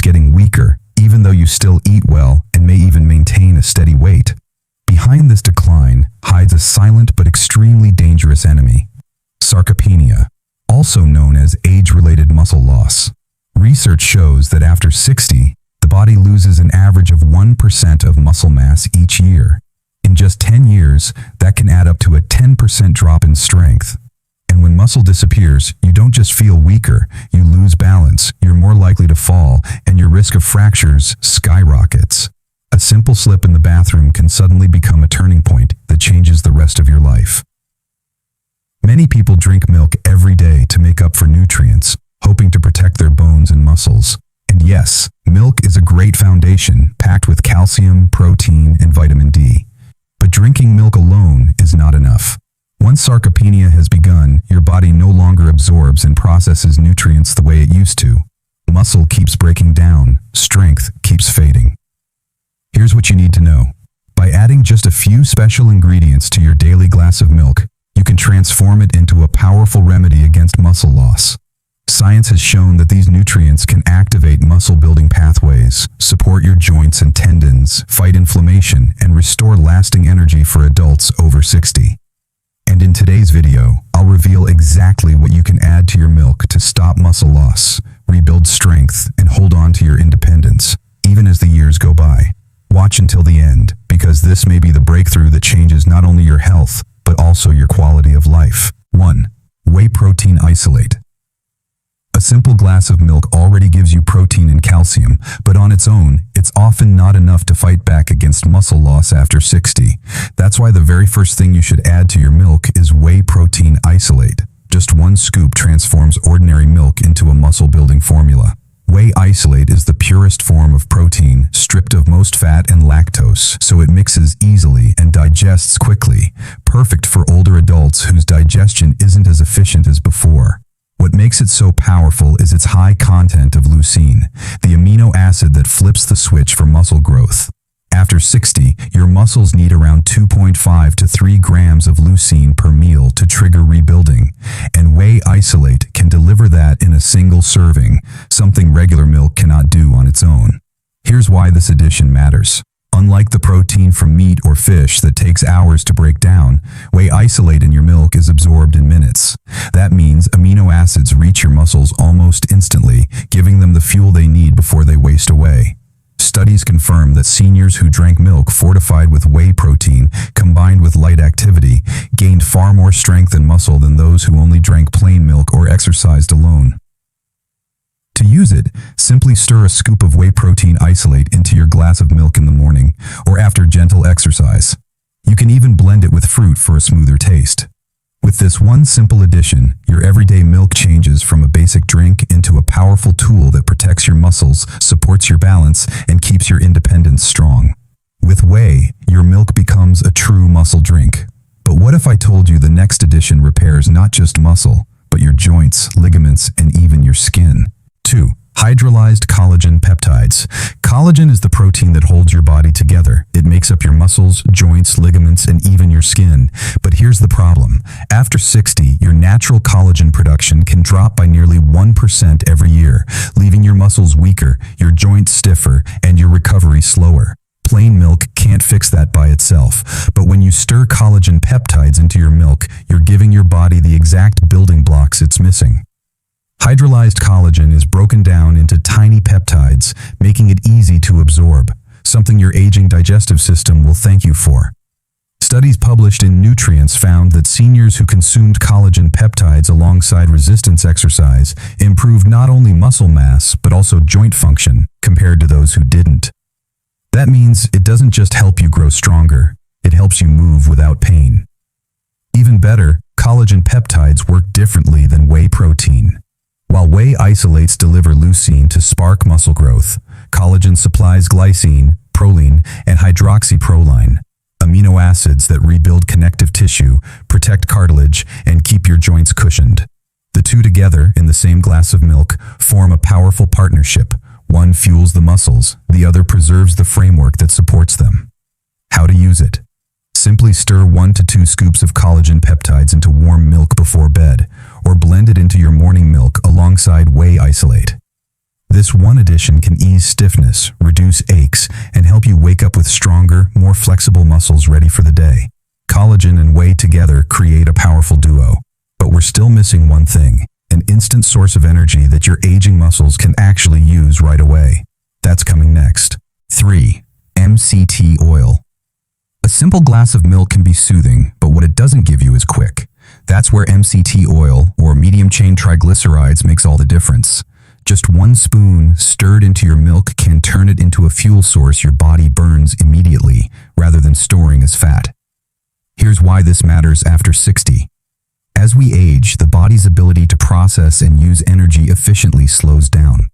getting weaker, even though you still eat well and may even maintain a steady weight. Behind this decline hides a silent but extremely dangerous enemy: sarcopenia, also known as age-related muscle loss. Research shows that after 60, the body loses an average of 1% of muscle mass each year. In just 10 years, that can add up to a 10% drop in strength. And when muscle disappears, you don't just feel weaker, you lose balance, you're more likely to fall, and your risk of fractures skyrockets. A simple slip in the bathroom can suddenly become a turning point that changes the rest of your life. Many people drink milk every day to make up for nutrients, hoping to protect their bones and muscles. And yes, milk is a great foundation, packed with calcium, protein, and vitamin D. But drinking milk alone is not enough. Once sarcopenia has begun, your body no longer absorbs and processes nutrients the way it used to. Muscle keeps breaking down, strength keeps fading. Here's what you need to know. By adding just a few special ingredients to your daily glass of milk, you can transform it into a powerful remedy against muscle loss. Science has shown that these nutrients can activate muscle-building pathways, support your joints and tendons, fight inflammation, and restore lasting energy for adults over 60. And in today's video, I'll reveal exactly what you can add to your milk to stop muscle loss, rebuild strength, and hold on to your independence, even as the years go by. Watch until the end, because this may be the breakthrough that changes not only your health, but also your quality of life. 1. Whey protein isolate. A simple glass of milk already gives you protein and calcium, but on its own, it's often not enough to fight back against muscle loss after 60. That's why the very first thing you should add to your milk is whey protein isolate. Just one scoop transforms ordinary milk into a muscle-building formula. Whey isolate is the purest form of protein, stripped of most fat and lactose, so it mixes easily and digests quickly, perfect for older adults whose digestion isn't as efficient as before. What makes it so powerful is its high content of leucine, the amino acid that flips the switch for muscle growth. After 60, your muscles need around 2.5 to 3 grams of leucine per meal to trigger rebuilding, and whey isolate can deliver that in a single serving, something regular milk cannot do on its own. Here's why this addition matters. Unlike the protein from meat or fish that takes hours to break down, whey isolate in your milk is absorbed in minutes. That means amino acids reach your muscles almost instantly, giving them the fuel they need before they waste away. Studies confirm that seniors who drank milk fortified with whey protein, combined with light activity, gained far more strength and muscle than those who only drank plain milk or exercised alone. To use it, simply stir a scoop of whey protein isolate into your glass of milk in the morning or after gentle exercise. You can even blend it with fruit for a smoother taste. With this one simple addition, your everyday milk changes from a basic drink into a powerful tool that protects your muscles, supports your balance, and keeps your independence strong. With whey, your milk becomes a true muscle drink. But what if I told you the next addition repairs not just muscle, but your joints, ligaments, and even your skin? 2. Hydrolyzed collagen peptides. Collagen is the protein that holds your body together. It makes up your muscles, joints, ligaments, and even your skin. But here's the problem. After 60, your natural collagen production can drop by nearly 1% every year, leaving your muscles weaker, your joints stiffer, and your recovery slower. Plain milk can't fix that by itself, but when you stir collagen peptides into your milk, you're giving your body the exact building blocks it's missing. Hydrolyzed collagen is broken down into tiny peptides, making it easy to absorb, something your aging digestive system will thank you for. Studies published in Nutrients found that seniors who consumed collagen peptides alongside resistance exercise improved not only muscle mass, but also joint function, compared to those who didn't. That means it doesn't just help you grow stronger, it helps you move without pain. Even better, collagen peptides work differently than whey protein. While whey isolates deliver leucine to spark muscle growth, collagen supplies glycine, proline, and hydroxyproline, amino acids that rebuild connective tissue, protect cartilage, and keep your joints cushioned. The two together, in the same glass of milk, form a powerful partnership. One fuels the muscles, the other preserves the framework that supports them. How to use it? Simply stir 1 to 2 scoops of collagen peptides into warm milk before bed, or blend it into your morning milk alongside whey isolate. This one addition can ease stiffness, reduce aches, and help you wake up with stronger, more flexible muscles ready for the day. Collagen and whey together create a powerful duo. But we're still missing one thing, an instant source of energy that your aging muscles can actually use right away. That's coming next. 3. MCT oil. A simple glass of milk can be soothing, but what it doesn't give you is quick. That's where MCT oil, or medium-chain triglycerides, makes all the difference. Just 1 spoon stirred into your milk can turn it into a fuel source your body burns immediately, rather than storing as fat. Here's why this matters after 60. As we age, the body's ability to process and use energy efficiently slows down.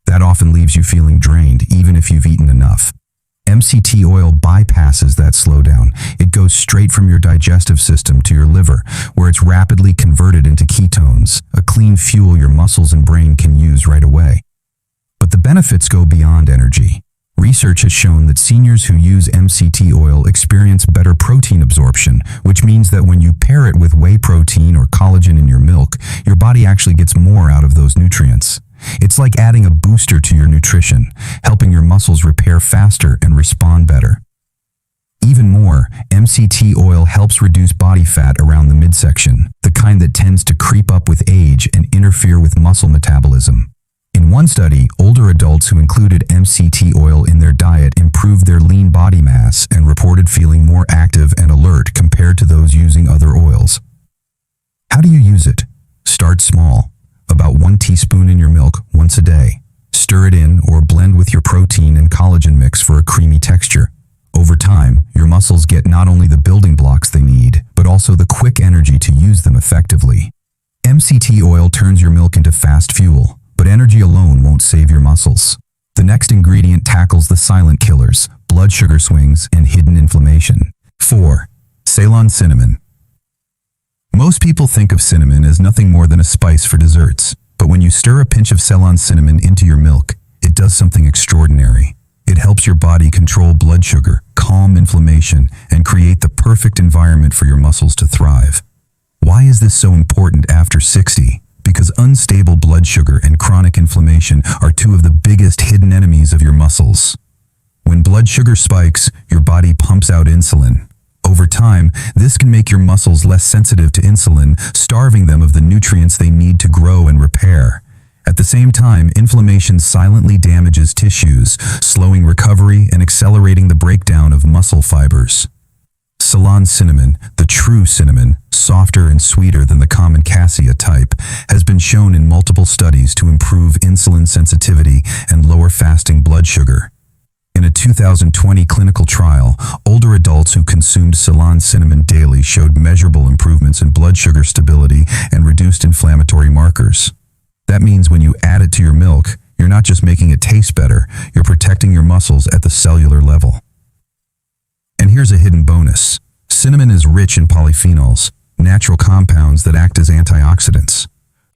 That often leaves you feeling drained, even if you've eaten enough. MCT oil bypasses that slowdown. It goes straight from your digestive system to your liver, where it's rapidly converted into ketones, a clean fuel your muscles and brain can use right away. But the benefits go beyond energy. Research has shown that seniors who use MCT oil experience better protein absorption, which means that when you pair it with whey protein or collagen in your milk, your body actually gets more out of those nutrients. It's like adding a booster to your nutrition, helping your muscles repair faster and respond better. Even more, MCT oil helps reduce body fat around the midsection, the kind that tends to creep up with age and interfere with muscle metabolism. In one study, older adults who included MCT oil in their diet improved their lean body mass and reported feeling more active and alert compared to those using other oils. How do you use it? Start small. About 1 teaspoon in your milk once a day. Stir it in or blend with your protein and collagen mix for a creamy texture. Over time, your muscles get not only the building blocks they need, but also the quick energy to use them effectively. MCT oil turns your milk into fast fuel, but energy alone won't save your muscles. The next ingredient tackles the silent killers, blood sugar swings, and hidden inflammation. 4. Ceylon cinnamon. Most people think of cinnamon as nothing more than a spice for desserts, but when you stir a pinch of Ceylon cinnamon into your milk, it does something extraordinary. It helps your body control blood sugar, calm inflammation, and create the perfect environment for your muscles to thrive. Why is this so important after 60? Because unstable blood sugar and chronic inflammation are 2 of the biggest hidden enemies of your muscles. When blood sugar spikes, your body pumps out insulin. Over time, this can make your muscles less sensitive to insulin, starving them of the nutrients they need to grow and repair. At the same time, inflammation silently damages tissues, slowing recovery and accelerating the breakdown of muscle fibers. Ceylon cinnamon, the true cinnamon, softer and sweeter than the common cassia type, has been shown in multiple studies to improve insulin sensitivity and lower fasting blood sugar. In a 2020 clinical trial, older adults who consumed Ceylon cinnamon daily showed measurable improvements in blood sugar stability and reduced inflammatory markers. That means when you add it to your milk, you're not just making it taste better, you're protecting your muscles at the cellular level. And here's a hidden bonus. Cinnamon is rich in polyphenols, natural compounds that act as antioxidants.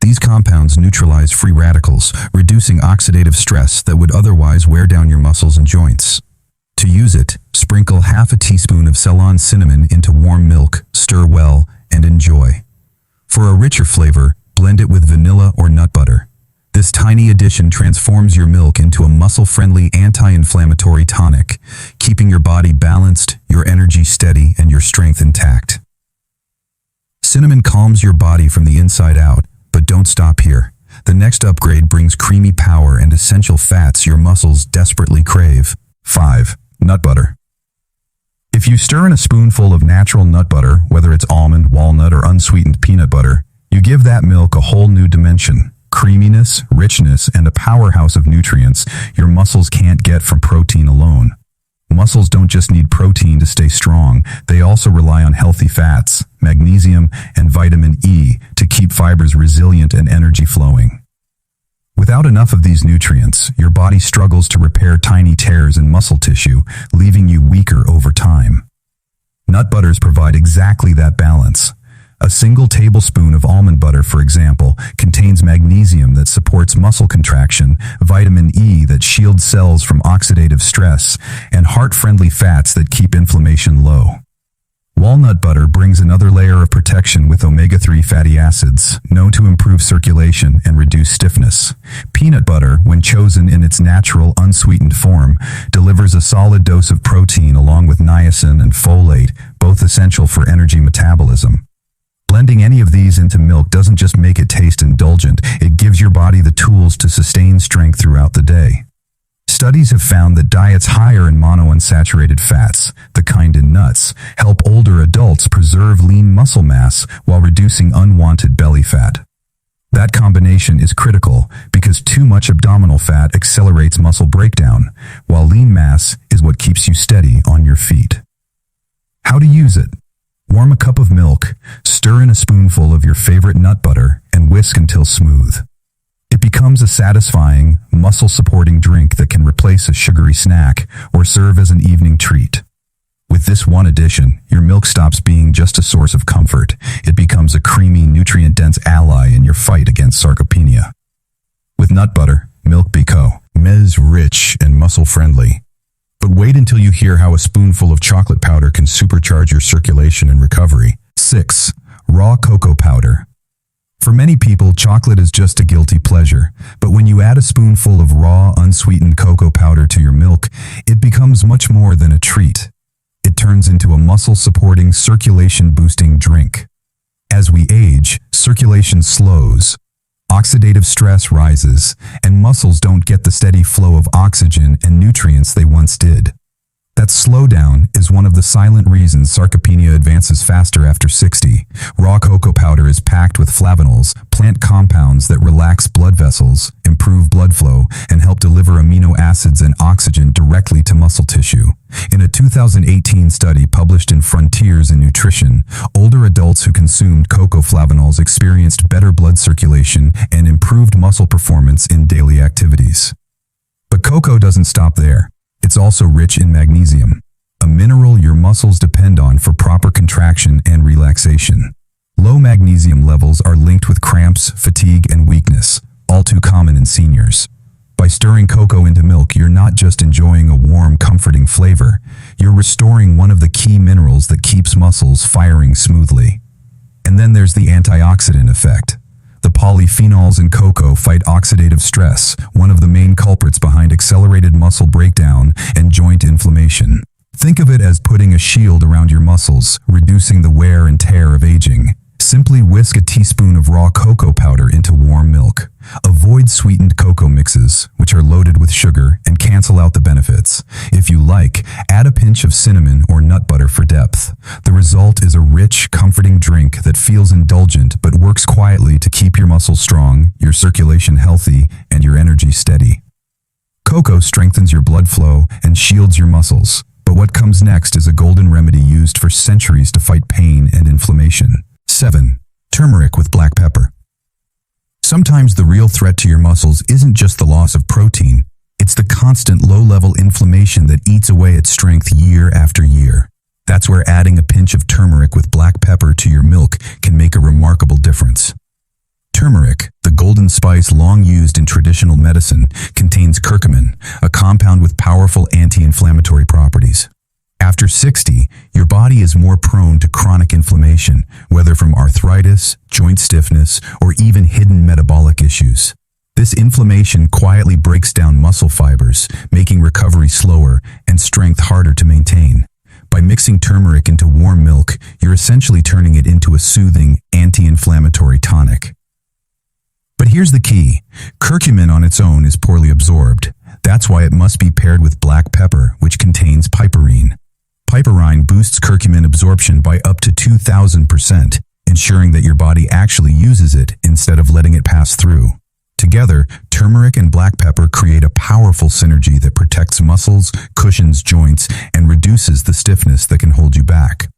These compounds neutralize free radicals, reducing oxidative stress that would otherwise wear down your muscles and joints. To use it, sprinkle half a teaspoon of Ceylon cinnamon into warm milk, stir well, and enjoy. For a richer flavor, blend it with vanilla or nut butter. This tiny addition transforms your milk into a muscle-friendly anti-inflammatory tonic, keeping your body balanced, your energy steady, and your strength intact. Cinnamon calms your body from the inside out, but don't stop here. The next upgrade brings creamy power and essential fats your muscles desperately crave. 5. Nut butter. If you stir in a spoonful of natural nut butter, whether it's almond, walnut, or unsweetened peanut butter, you give that milk a whole new dimension. Creaminess, richness, and a powerhouse of nutrients your muscles can't get from protein alone. Muscles don't just need protein to stay strong, they also rely on healthy fats, magnesium, and vitamin E to keep fibers resilient and energy flowing. Without enough of these nutrients, your body struggles to repair tiny tears in muscle tissue, leaving you weaker over time. Nut butters provide exactly that balance. A single tablespoon of almond butter, for example, contains magnesium that supports muscle contraction, vitamin E that shields cells from oxidative stress, and heart-friendly fats that keep inflammation low. Walnut butter brings another layer of protection with omega-3 fatty acids, known to improve circulation and reduce stiffness. Peanut butter, when chosen in its natural, unsweetened form, delivers a solid dose of protein along with niacin and folate, both essential for energy metabolism. Blending any of these into milk doesn't just make it taste indulgent, it gives your body the tools to sustain strength throughout the day. Studies have found that diets higher in monounsaturated fats, the kind in nuts, help older adults preserve lean muscle mass while reducing unwanted belly fat. That combination is critical because too much abdominal fat accelerates muscle breakdown, while lean mass is what keeps you steady on your feet. How to use it? Warm a cup of milk, stir in a spoonful of your favorite nut butter, and whisk until smooth. It becomes a satisfying, muscle-supporting drink that can replace a sugary snack or serve as an evening treat. With this one addition, your milk stops being just a source of comfort. It becomes a creamy, nutrient-dense ally in your fight against sarcopenia. With nut butter, Milk Bico, mez rich and muscle-friendly. But wait until you hear how a spoonful of chocolate powder can supercharge your circulation and recovery. 6. Raw cocoa powder. For many people, chocolate is just a guilty pleasure, but when you add a spoonful of raw, unsweetened cocoa powder to your milk, it becomes much more than a treat. It turns into a muscle-supporting, circulation-boosting drink. As we age, circulation slows, oxidative stress rises, and muscles don't get the steady flow of oxygen and nutrients they once did. That slowdown is one of the silent reasons sarcopenia advances faster after 60. Raw cocoa powder is packed with flavonols, plant compounds that relax blood vessels, improve blood flow, and help deliver amino acids and oxygen directly to muscle tissue. In a 2018 study published in Frontiers in Nutrition, older adults who consumed cocoa flavonols experienced better blood circulation and improved muscle performance in daily activities. But cocoa doesn't stop there. It's also rich in magnesium, a mineral your muscles depend on for proper contraction and relaxation. Low magnesium levels are linked with cramps, fatigue, and weakness, all too common in seniors. By stirring cocoa into milk, you're not just enjoying a warm, comforting flavor, you're restoring one of the key minerals that keeps muscles firing smoothly. And then there's the antioxidant effect. The polyphenols in cocoa fight oxidative stress, one of the main culprits behind accelerated muscle breakdown and joint inflammation. Think of it as putting a shield around your muscles, reducing the wear and tear of aging. Simply whisk a teaspoon of raw cocoa powder into warm milk. Avoid sweetened cocoa mixes, which are loaded with sugar and cancel out the benefits. If you like, add a pinch of cinnamon or nut butter for depth. The result is a rich, comforting drink that feels indulgent but works quietly to keep your muscles strong, your circulation healthy, and your energy steady. Cocoa strengthens your blood flow and shields your muscles. But what comes next is a golden remedy used for centuries to fight pain and inflammation. 7. Turmeric with black pepper. Sometimes the real threat to your muscles isn't just the loss of protein, it's the constant low-level inflammation that eats away at strength year after year. That's where adding a pinch of turmeric with black pepper to your milk can make a remarkable difference. Turmeric, the golden spice long used in traditional medicine, contains curcumin, a compound with powerful anti-inflammatory properties. After 60, your body is more prone to chronic inflammation, whether from arthritis, joint stiffness, or even hidden metabolic issues. This inflammation quietly breaks down muscle fibers, making recovery slower and strength harder to maintain. By mixing turmeric into warm milk, you're essentially turning it into a soothing, anti-inflammatory tonic. But here's the key. Curcumin on its own is poorly absorbed. That's why it must be paired with black pepper, which contains piperine. Piperine boosts curcumin absorption by up to 2,000%, ensuring that your body actually uses it instead of letting it pass through. Together, turmeric and black pepper create a powerful synergy that protects muscles, cushions joints, and reduces the stiffness that can hold you back.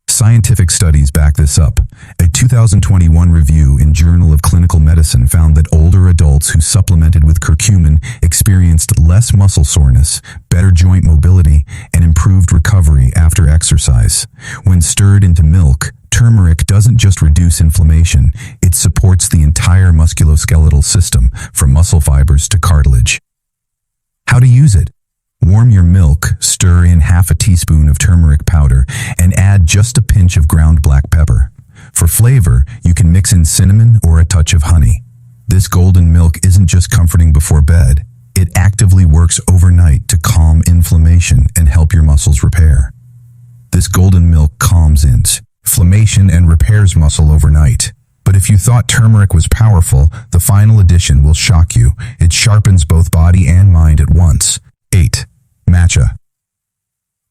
Scientific studies back this up. A 2021 review in Journal of Clinical Medicine found that older adults who supplemented with curcumin experienced less muscle soreness, better joint mobility, and improved recovery after exercise. When stirred into milk, turmeric doesn't just reduce inflammation, it supports the entire musculoskeletal system, from muscle fibers to cartilage. How to use it? Warm your milk, stir in half a teaspoon of turmeric powder, and add just a pinch of ground black pepper. For flavor, you can mix in cinnamon or a touch of honey. This golden milk isn't just comforting before bed. It actively works overnight to calm inflammation and help your muscles repair. This golden milk calms inflammation and repairs muscle overnight. But if you thought turmeric was powerful, the final addition will shock you. It sharpens both body and mind at once. 8. Matcha.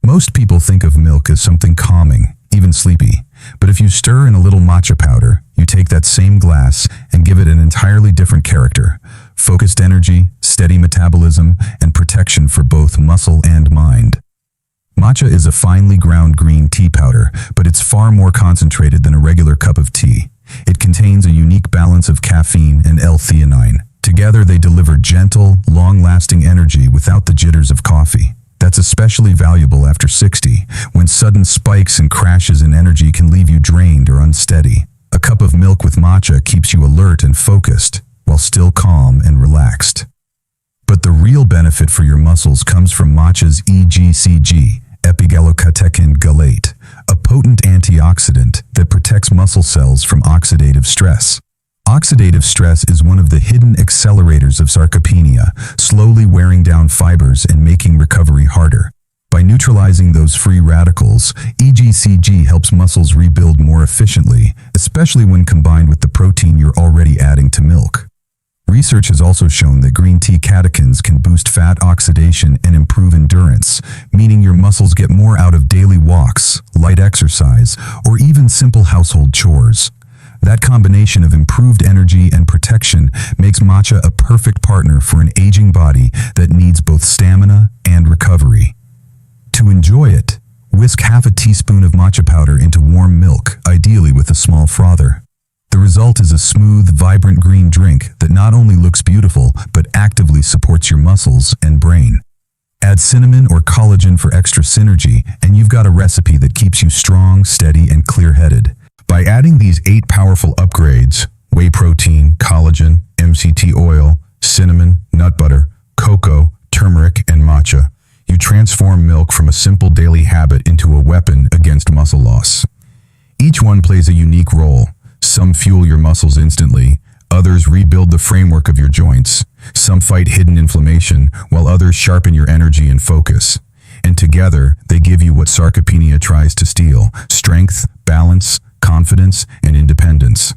Most people think of milk as something calming, even sleepy. But if you stir in a little matcha powder, you take that same glass and give it an entirely different character. Focused energy, steady metabolism, and protection for both muscle and mind. Matcha is a finely ground green tea powder, but it's far more concentrated than a regular cup of tea. It contains a unique balance of caffeine and L-theanine. Together they deliver gentle, long-lasting energy without the jitters of coffee. That's especially valuable after 60, when sudden spikes and crashes in energy can leave you drained or unsteady. A cup of milk with matcha keeps you alert and focused, while still calm and relaxed. But the real benefit for your muscles comes from matcha's EGCG, epigallocatechin gallate, a potent antioxidant that protects muscle cells from oxidative stress. Oxidative stress is one of the hidden accelerators of sarcopenia, slowly wearing down fibers and making recovery harder. By neutralizing those free radicals, EGCG helps muscles rebuild more efficiently, especially when combined with the protein you're already adding to milk. Research has also shown that green tea catechins can boost fat oxidation and improve endurance, meaning your muscles get more out of daily walks, light exercise, or even simple household chores. That combination of improved energy and protection makes matcha a perfect partner for an aging body that needs both stamina and recovery. To enjoy it, whisk half a teaspoon of matcha powder into warm milk, ideally with a small frother. The result is a smooth, vibrant green drink that not only looks beautiful, but actively supports your muscles and brain. Add cinnamon or collagen for extra synergy, and you've got a recipe that keeps you strong, steady, and clear-headed. By adding these 8 powerful upgrades, whey protein, collagen, MCT oil, cinnamon, nut butter, cocoa, turmeric, and matcha, you transform milk from a simple daily habit into a weapon against muscle loss. Each one plays a unique role. Some fuel your muscles instantly, others rebuild the framework of your joints, some fight hidden inflammation, while others sharpen your energy and focus. And together, they give you what sarcopenia tries to steal: strength, balance, confidence, and independence.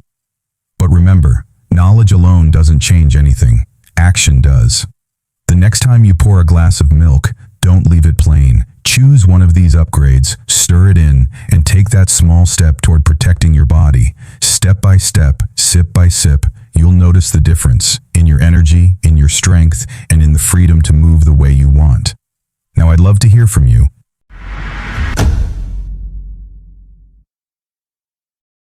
But remember, knowledge alone doesn't change anything. Action does. The next time you pour a glass of milk, don't leave it plain. Choose one of these upgrades, stir it in, and take that small step toward protecting your body. Step by step, sip by sip, you'll notice the difference in your energy, in your strength, and in the freedom to move the way you want. Now, I'd love to hear from you.